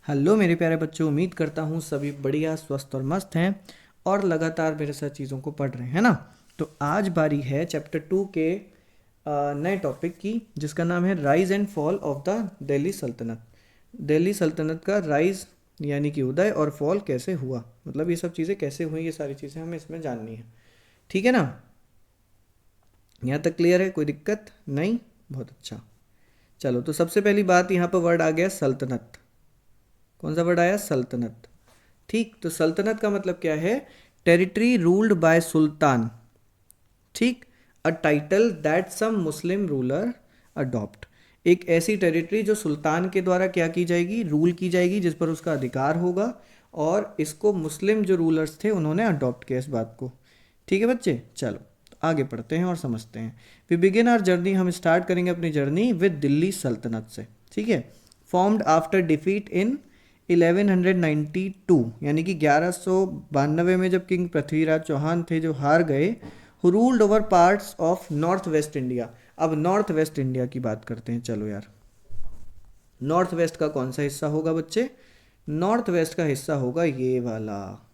Hello मेरे प्यारे बच्चों, उम्मीद करता हूँ सभी बढ़िया स्वस्थ और मस्त हैं और लगातार मेरे साथ चीज़ों को पढ़ रहे हैं, है ना। तो आज बारी है चैप्टर 2 के नए टॉपिक की, जिसका नाम है rise and fall of the Delhi सल्तनत। दिल्ली सल्तनत का राइज यानी कि उदय और फॉल कैसे हुआ, मतलब ये सब चीज़ें कैसे हुई, ये सारी चीज़ें हमें इसमें जाननी है। ठीक है ना, यहाँ तक क्लियर है? कोई दिक्कत नहीं? बहुत अच्छा। चलो, तो सबसे पहली बात, यहाँ पर वर्ड आ गया सल्तनत। कौन सा वर्ड आया? सल्तनत। ठीक, तो सल्तनत का मतलब क्या है? Territory ruled by sultan. ठीक, a title that some Muslim ruler adopt. एक ऐसी टेरिटरी जो सुल्तान के द्वारा क्या की जाएगी? रूल की जाएगी, जिस पर उसका अधिकार होगा, और इसको मुस्लिम जो रूलर्स थे उन्होंने अडॉप्ट किया इस बात को। ठीक है बच्चे, चलो आगे पढ़ते हैं और समझते हैं। वी बिगिन आवर जर्नी, हम स्टार्ट करेंगे अपनी जर्नी विद दिल्ली सल्तनत से। ठीक है, फॉर्म्ड आफ्टर डिफीट इन 1192, यानी कि 1192 में जब किंग पृथ्वीराज चौहान थे जो हार गए, who ruled over parts of north west India. अब नॉर्थ वेस्ट इंडिया की बात करते हैं। चलो यार, नॉर्थ वेस्ट का कौन सा हिस्सा होगा बच्चे? नॉर्थ वेस्ट का हिस्सा होगा ये वाला,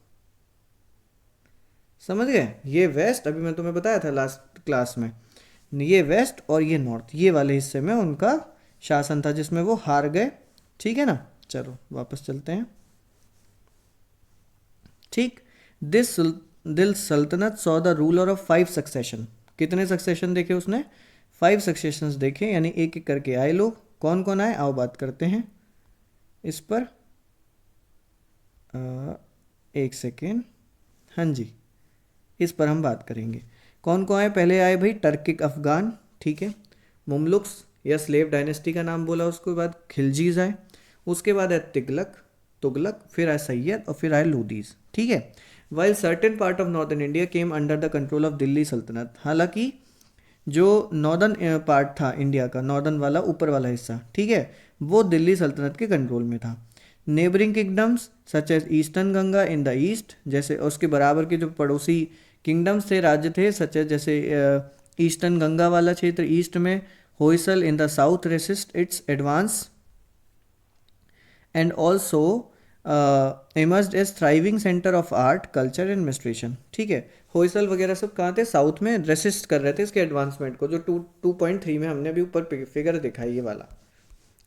समझ गए? ये वेस्ट, अभी मैं तुम्हें बताया था लास्ट क्लास में, ये वेस्ट और ये नॉर्थ, ये वाले हिस्से में उनका शासन था जिसमें वो हार गए। ठीक है ना, चलो वापस चलते हैं। ठीक, दिस दिल सल्तनत saw the ruler of 5 succession. कितने सक्सेशन देखे उसने? 5 सक्सेशंस देखे, यानी एक एक करके आए लोग। कौन कौन आए, आओ बात करते हैं इस पर। एक सेकेंड, हाँ जी, इस पर हम बात करेंगे। कौन कौन आए? पहले आए भाई टर्किक अफगान, ठीक है, मुमलुक्स या स्लेव डायनेस्टी का नाम बोला, उसके बाद खिलजीज आए, उसके बाद आए तिगलक तुगलक, फिर आए सैयद, और फिर आए लोदीज। ठीक है, while certain part of northern India came under the control of Delhi सल्तनत। हालांकि जो नॉर्दर्न पार्ट था इंडिया का, नॉर्दर्न वाला ऊपर वाला हिस्सा, ठीक है, वो दिल्ली सल्तनत के कंट्रोल में था। Neighbouring kingdoms such as Eastern Ganga in the east, जैसे उसके बराबर के जो पड़ोसी किंगडम्स थे, राज्य थे, सच एज जैसे ईस्टर्न गंगा वाला क्षेत्र ईस्ट में, Hoysala in the south resist its advance, and also emerged as thriving centre of art culture and administration. ठीक है, होइसल वगैरह सब कहाँ थे? साउथ में रेसिस्ट कर रहे थे इसके एडवांसमेंट को, जो 2.3 में हमने अभी ऊपर फिगर देखा है, ये वाला,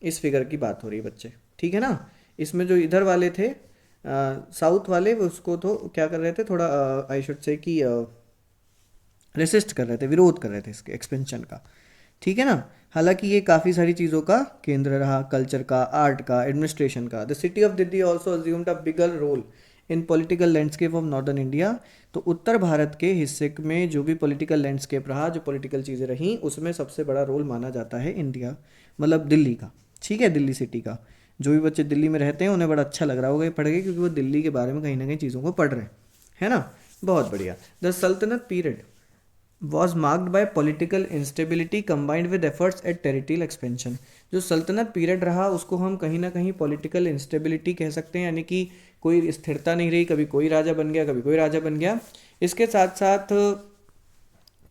इस फिगर की बात हो रही है बच्चे। ठीक है ना, इसमें जो इधर वाले थे साउथ वाले, वो उसको तो क्या कर रहे थे, थोड़ा आई शुड से कि रेसिस्ट कर रहे थे, विरोध कर रहे थे इसके एक्सपेंशन का। ठीक है ना, हालांकि ये काफ़ी सारी चीज़ों का केंद्र रहा, कल्चर का, आर्ट का, एडमिनिस्ट्रेशन का। The city of Delhi also assumed a bigger role in political landscape of northern India. तो उत्तर भारत के हिस्से में जो भी पॉलिटिकल लैंडस्केप रहा, जो पॉलिटिकल चीज़ें रहीं, उसमें सबसे बड़ा रोल माना जाता है इंडिया, मतलब दिल्ली का। ठीक है, दिल्ली सिटी का। जो भी बच्चे दिल्ली में रहते हैं उन्हें बड़ा अच्छा लग रहा होगा ये पढ़ के, क्योंकि वो दिल्ली के बारे में कहीं ना कहीं चीज़ों को पढ़ रहे हैं, है ना। बहुत बढ़िया। द सल्तनत period was marked by political instability combined with efforts at territorial expansion। जो सल्तनत पीरियड रहा उसको हम कहीं ना कहीं पॉलिटिकल इंस्टेबिलिटी कह सकते हैं, यानी कि कोई स्थिरता नहीं रही, कभी कोई राजा बन गया, कभी कोई राजा बन गया। इसके साथ साथ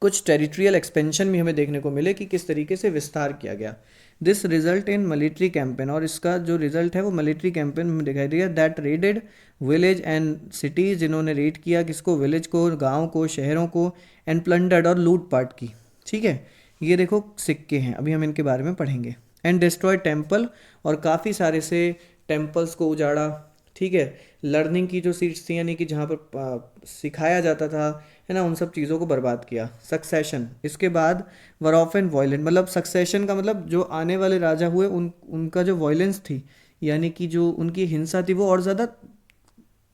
कुछ टेरिटरियल एक्सपेंशन भी हमें देखने को मिले कि किस तरीके से विस्तार किया गया। This result in military campaign, और इसका जो रिजल्ट है वो मिलिट्री कैंपेन में दिखाई दिया। That raided village and cities, जिन्होंने रेड किया किसको? विलेज को, गांव को, शहरों को, एंड प्लंडर्ड, और लूट पाट की। ठीक है, ये देखो सिक्के हैं, अभी हम इनके बारे में पढ़ेंगे। एंड डिस्ट्रॉय टेम्पल, और काफ़ी सारे से टेम्पल्स को उजाड़ा। ठीक है, लर्निंग की जो सीट्स थी, यानी कि जहाँ पर सिखाया जाता था, है ना, उन सब चीज़ों को बर्बाद किया। सक्सेशन, इसके बाद वर ऑफ एंड वायलेंट, मतलब सक्सेशन का मतलब जो आने वाले राजा हुए उनका जो वायलेंस थी, यानी कि जो उनकी हिंसा थी, वो और ज़्यादा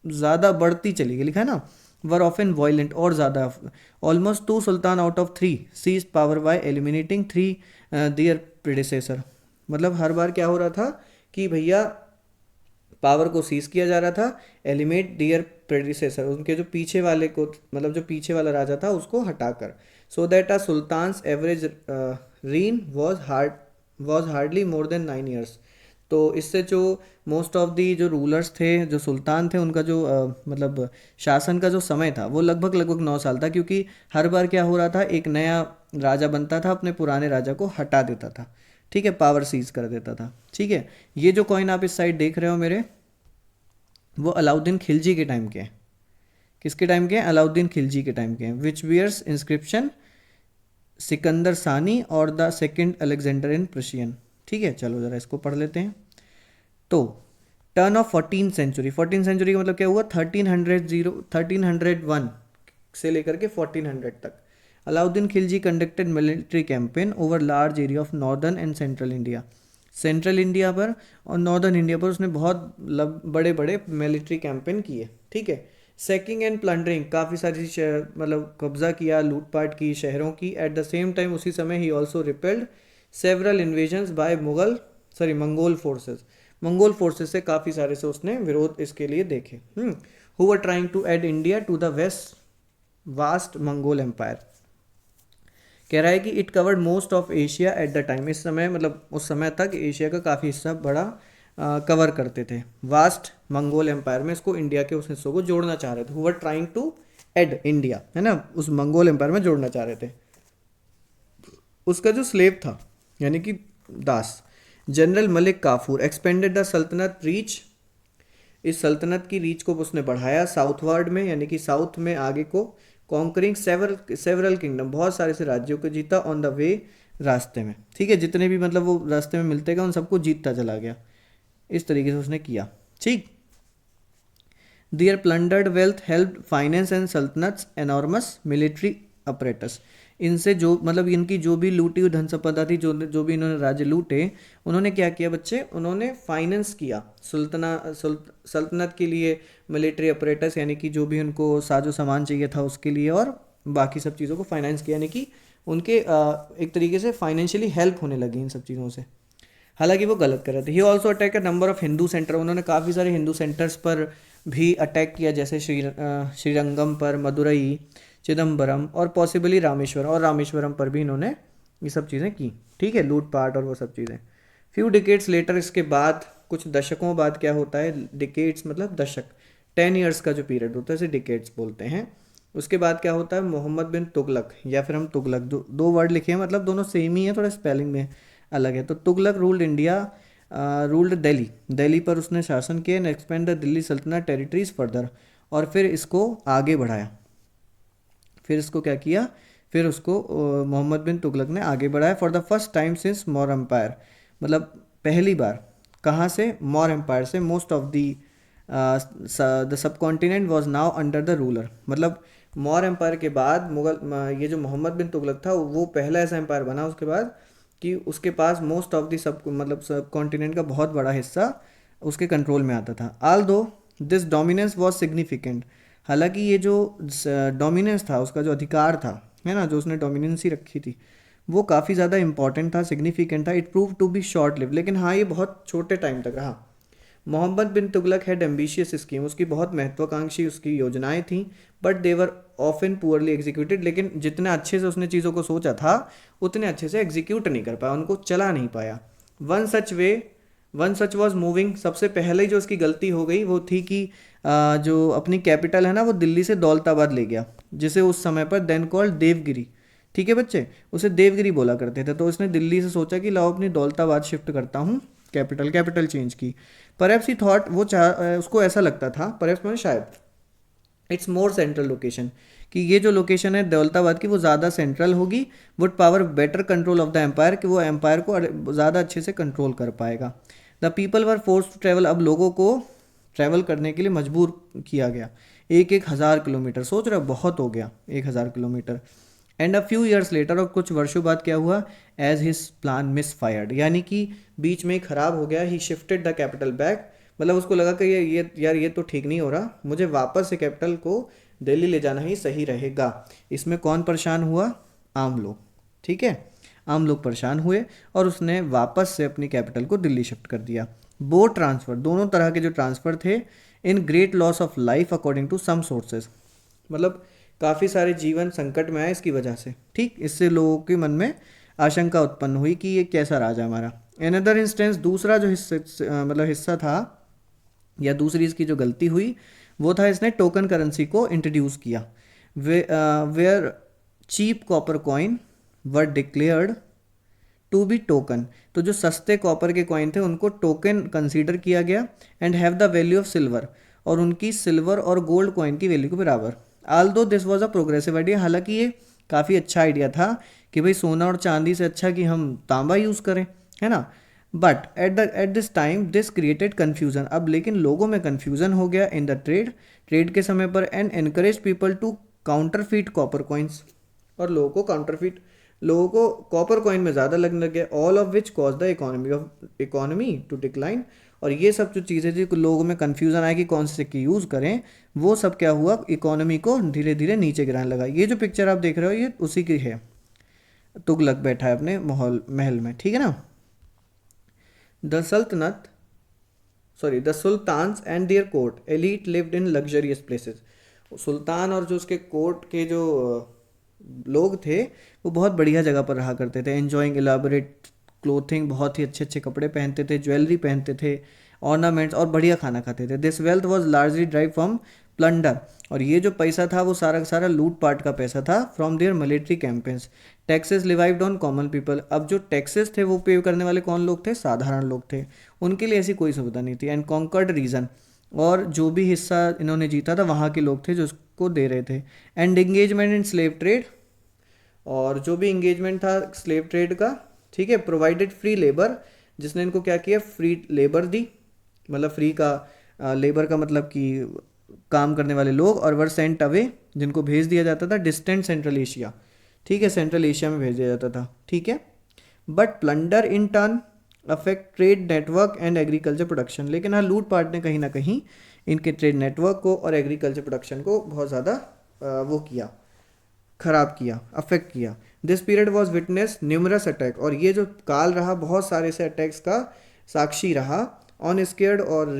ज़्यादा बढ़ती चली गई। लिखा है ना, वर ऑफ एंड वायलेंट, और ज़्यादा। Almost 2 sultan out of 3 seize power by eliminating 3 their predecessor. मतलब हर बार क्या हो रहा था कि भैया पावर को सीज किया जा रहा था, एलिमिनेट दियर प्रेडिसेसर, उनके जो पीछे वाले को, मतलब जो पीछे वाला राजा था उसको हटाकर। So that a sultan's average reign was hardly more than 9 years. तो इससे जो मोस्ट ऑफ दी जो रूलर्स थे, जो सुल्तान थे, उनका जो मतलब शासन का जो समय था वो लगभग लगभग 9 साल था, क्योंकि हर बार क्या हो रहा था, एक नया राजा बनता था, अपने पुराने राजा को हटा देता था। ठीक है, पावर सीज कर देता था। ठीक है, ये जो कॉइन आप इस साइड देख रहे हो मेरे, वो अलाउद्दीन खिलजी के टाइम के हैं। किसके टाइम के हैं? अलाउद्दीन खिलजी के टाइम के हैं। विच बियर्स इंस्क्रिप्शन सिकंदर सानी और the second Alexander in Prussian. ठीक है, चलो ज़रा इसको पढ़ लेते हैं। तो टर्न ऑफ 14 सेंचुरी, 14 सेंचुरी का मतलब क्या हुआ? 1301 से लेकर के 1400 तक Alauddin Khilji conducted military campaign over large area of northern and central India. Central India पर और नॉर्दर्न इंडिया पर उसने बहुत बड़े बड़े मिलिट्री कैंपेन किए। ठीक है, सेकिंग एंड प्लंडरिंग, काफ़ी सारी मतलब कब्जा किया, लूटपाट की शहरों की। एट द सेम टाइम उसी समय ही also repelled several invasions by Mongol forces. Mongol forces से काफ़ी सारे से उसने विरोध इसके लिए देखे। Who were trying to add India to the west vast Mongol empire. कह रहा है कि it covered most of Asia at the time, इस समय मतलब उस समय तक एशिया का काफ़ी हिस्सा बड़ा कवर करते थे। वास्ट मंगोल एम्पायर में इसको इंडिया के उस हिस्सों को जोड़ना चाह रहे थे। Who were trying to add India, है ना, उस मंगोल एम्पायर में जोड़ना चाह रहे थे। उसका जो स्लेव था यानी कि दास, general Malik Kafur expanded the sultanate reach, इस सल्तनत की रीच को उसने बढ़ाया साउथवर्ड में, यानी कि साउथ में आगे को। कॉन्करिंग सेवरल किंगडम, बहुत सारे से राज्यों को जीता। ऑन द वे, रास्ते में। ठीक है, जितने भी मतलब वो रास्ते में मिलते गए उन सबको जीतता चला गया। इस तरीके से उसने किया। ठीक, their plundered wealth help finance and sultanate's enormous military apparatus. इनसे जो मतलब इनकी जो भी लूटी हुई धन संपदा थी, जो भी इन्होंने राज्य लूटे, उन्होंने क्या किया बच्चे? उन्होंने फाइनेंस किया सल्तनत के लिए मिलिट्री अपरेटस, यानी कि जो भी उनको साजो सामान चाहिए था उसके लिए, और बाकी सब चीज़ों को फाइनेंस किया, यानी कि उनके एक तरीके से फाइनेंशियली हेल्प होने लगी इन सब चीज़ों से। हालांकि वो गलत कर रहे थे। He also attack a number of Hindu centre, उन्होंने काफ़ी सारे हिंदू सेंटर्स पर भी अटैक किया, जैसे श्रीरंगम पर, मदुरई, चिदम्बरम और पॉसिबली रामेश्वरम, और रामेश्वरम पर भी इन्होंने ये सब चीज़ें की। ठीक है, लूटपाट और वो सब चीज़ें। फ्यू डिकेड्स लेटर, इसके बाद कुछ दशकों बाद क्या होता है? डिकेड्स मतलब दशक, 10 ईयर्स का जो पीरियड होता है इसे डिकेड्स बोलते हैं। उसके बाद क्या होता है? मोहम्मद बिन तुगलक, या फिर हम तुगलक, दो वर्ड लिखे हैं, मतलब दोनों सेम ही है, थोड़ा स्पेलिंग में अलग है। तो Tughlaq ruled India, ruled Delhi, Delhi पर उसने शासन किया। एंड एक्सपेंड द दिल्ली सल्तनत टेरिटरीज फर्दर, और फिर इसको आगे बढ़ाया। फिर इसको क्या किया? फिर उसको मोहम्मद बिन तुगलक ने आगे बढ़ाया। For the first time since Maurya empire, मतलब पहली बार। कहाँ से? मौर एम्पायर से। Most of the subcontinent was now under the ruler, मतलब मौर एम्पायर के बाद ये जो मोहम्मद बिन तुगलक था वो पहला ऐसा एम्पायर बना उसके बाद कि उसके पास most of the subcontinent का बहुत बड़ा हिस्सा उसके कंट्रोल में आता था। आल दो दिस डोमिनेंस वॉज सिग्निफिकेंट, हालांकि ये जो डोमिनेंस था, उसका जो अधिकार था, है ना, जो उसने डोमिनेंसी रखी थी, वो काफ़ी ज़्यादा इंपॉर्टेंट था, सिग्निफिकेंट था। It prove to be short live, लेकिन हाँ ये बहुत छोटे टाइम तक रहा। Mohammed bin Tughlaq had ambitious scheme, उसकी बहुत महत्वाकांक्षी उसकी योजनाएं थी। But they were often poorly executed, लेकिन जितने अच्छे से उसने चीज़ों को सोचा था उतने अच्छे से एग्जीक्यूट नहीं कर पाया, उनको चला नहीं पाया। वन सच वॉज मूविंग, सबसे पहले जो उसकी गलती हो गई वो थी कि जो अपनी कैपिटल है ना वो दिल्ली से दौलताबाद ले गया, जिसे उस समय पर देन कॉल्ड देवगिरी। ठीक है बच्चे, उसे देवगिरी बोला करते थे। तो उसने दिल्ली से सोचा कि लाओ अपनी दौलताबाद शिफ्ट करता हूँ, कैपिटल चेंज की। परहैप्स ही थॉट, उसको ऐसा लगता था, परहैप्स मैंने शायद, इट्स मोर सेंट्रल लोकेशन, कि ये जो लोकेशन है दौलताबाद की वो ज़्यादा सेंट्रल होगी, would power better control of the empire, कि वो एम्पायर को ज़्यादा अच्छे से कंट्रोल कर पाएगा। The people were force to travel, अब लोगों को ट्रैवल करने के लिए मजबूर किया गया। 1,000 किलोमीटर, सोच रहे हो, बहुत हो गया 1,000 kilometre. And a few years later, और कुछ वर्षों बाद क्या हुआ? As his plan misfired, यानी कि बीच में ही खराब हो गया। He shifted the capital back, मतलब उसको लगा कि ये यार ये तो ठीक नहीं हो रहा, मुझे वापस से कैपिटल को दिल्ली ले जाना ही सही रहेगा। इसमें कौन परेशान हुआ? आम लोग। ठीक है, आम लोग परेशान हुए और उसने वापस से अपनी कैपिटल को दिल्ली शिफ्ट कर दिया। बोथ ट्रांसफ़र, दोनों तरह के जो ट्रांसफ़र थे, in great loss of life according to some sources, मतलब काफ़ी सारे जीवन संकट में आए इसकी वजह से। ठीक, इससे लोगों के मन में आशंका उत्पन्न हुई कि ये कैसा राजा हमारा। अनदर इंस्टेंस, दूसरा जो हिस्सा था, या दूसरी इसकी जो गलती हुई वो था, इसने टोकन करेंसी को इंट्रोड्यूस किया। Where cheap copper coin were declared to be token, तो जो सस्ते कॉपर के कॉइन थे उनको टोकन कंसीडर किया गया, and have the value of silver, और उनकी सिल्वर और गोल्ड कॉइन की वैल्यू के बराबर। Aldous this was a progressive idea, हालांकि ये काफ़ी अच्छा आइडिया था कि भाई सोना और चांदी से अच्छा कि हम तांबा यूज़ करें, है ना। But at this time this created confusion, अब लेकिन लोगों में कन्फ्यूज़न हो गया इन द ट्रेड के समय पर, and encourage people to counterfeit copper coins, और लोगों को कॉपर कॉइन में ज़्यादा लगने लग गया, all of which cause the economy to decline. और ये सब जो चीज़ें थी लोगों में कन्फ्यूज़न आया कि कौन से सिक्के यूज़ करें, वो सब क्या हुआ, इकोनॉमी को धीरे धीरे नीचे गिराने लगा। ये जो पिक्चर आप देख रहे हो ये उसी की है, तुगलक बैठा है अपने महल में, ठीक है ना। The sultans and their court elite lived in luxurious places. सुल्तान और जो उसके कोर्ट के जो लोग थे वो बहुत बढ़िया जगह पर रहा करते थे, एंजॉइंग इलाबोरेट क्लोथिंग, बहुत ही अच्छे अच्छे कपड़े पहनते थे, ज्वेलरी पहनते थे, ऑर्नामेंट्स, और बढ़िया खाना खाते थे। This wealth was largely drive from plunder, और ये जो पैसा था वो सारा का सारा लूट पाट का पैसा था, from their military campaigns. Taxes levied on common people, अब जो टैक्सेस थे वो पे करने वाले कौन लोग थे, साधारण लोग थे, उनके लिए ऐसी कोई सुविधा नहीं थी। एंड कॉन्कर्ड रीजन, और जो भी हिस्सा इन्होंने जीता था वहाँ के लोग थे जो उसको दे रहे थे। And engagement in slave trade, और जो भी इंगेजमेंट था स्लेव ट्रेड का, ठीक है, प्रोवाइडेड फ्री लेबर, जिसने इनको क्या किया, फ्री लेबर दी, मतलब फ्री का लेबर का मतलब कि काम करने वाले लोग, और वर सेंट अवे, जिनको भेज दिया जाता था डिस्टेंट सेंट्रल एशिया, ठीक है, सेंट्रल एशिया में भेज दिया जाता था, ठीक है। But plunder in turn affect trade network and agriculture production, लेकिन हाँ लूट पाट ने कहीं ना कहीं इनके ट्रेड नेटवर्क को और एग्रीकल्चर प्रोडक्शन को बहुत ज़्यादा वो किया, खराब किया, अफेक्ट किया। This period was witness numerous attack, और ये जो काल रहा बहुत सारे से अटैक्स का साक्षी रहा, ऑन स्केर्ड और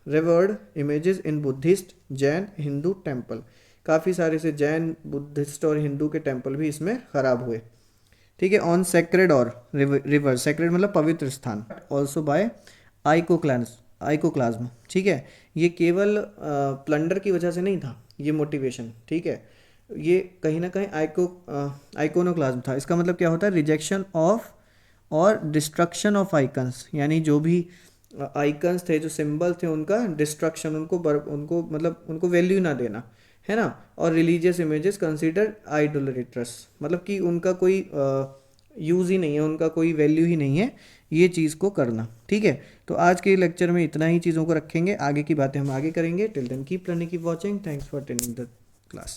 revered images in Buddhist, Jain, Hindu temple, काफ़ी सारे से जैन, बुद्धिस्ट और हिंदू के टेम्पल भी इसमें खराब हुए, ठीक है। ऑन सेक्रेड और रिवर, सेक्रेड मतलब पवित्र स्थान, ऑल्सो बाय आइकोक्लाज्म, ठीक है। ये केवल प्लंडर की वजह से नहीं था ये मोटिवेशन, ठीक है, ये कहीं ना कहीं आइकोनोक्लाज्म था। इसका मतलब क्या होता है, रिजेक्शन ऑफ और डिस्ट्रक्शन ऑफ आइकन्स, यानी जो भी आइकन्स थे, जो सिंबल थे, उनका डिस्ट्रक्शन, उनको मतलब उनको वैल्यू ना देना, है ना। और रिलीजियस इमेजेस कंसिडर आइडोलेट्रस, मतलब कि उनका कोई यूज़ ही नहीं है, उनका कोई वैल्यू ही नहीं है ये चीज़ को करना, ठीक है। तो आज के लेक्चर में इतना ही चीज़ों को रखेंगे, आगे की बातें हम आगे करेंगे। Till then keep learning, keep watching, thanks for attending the class.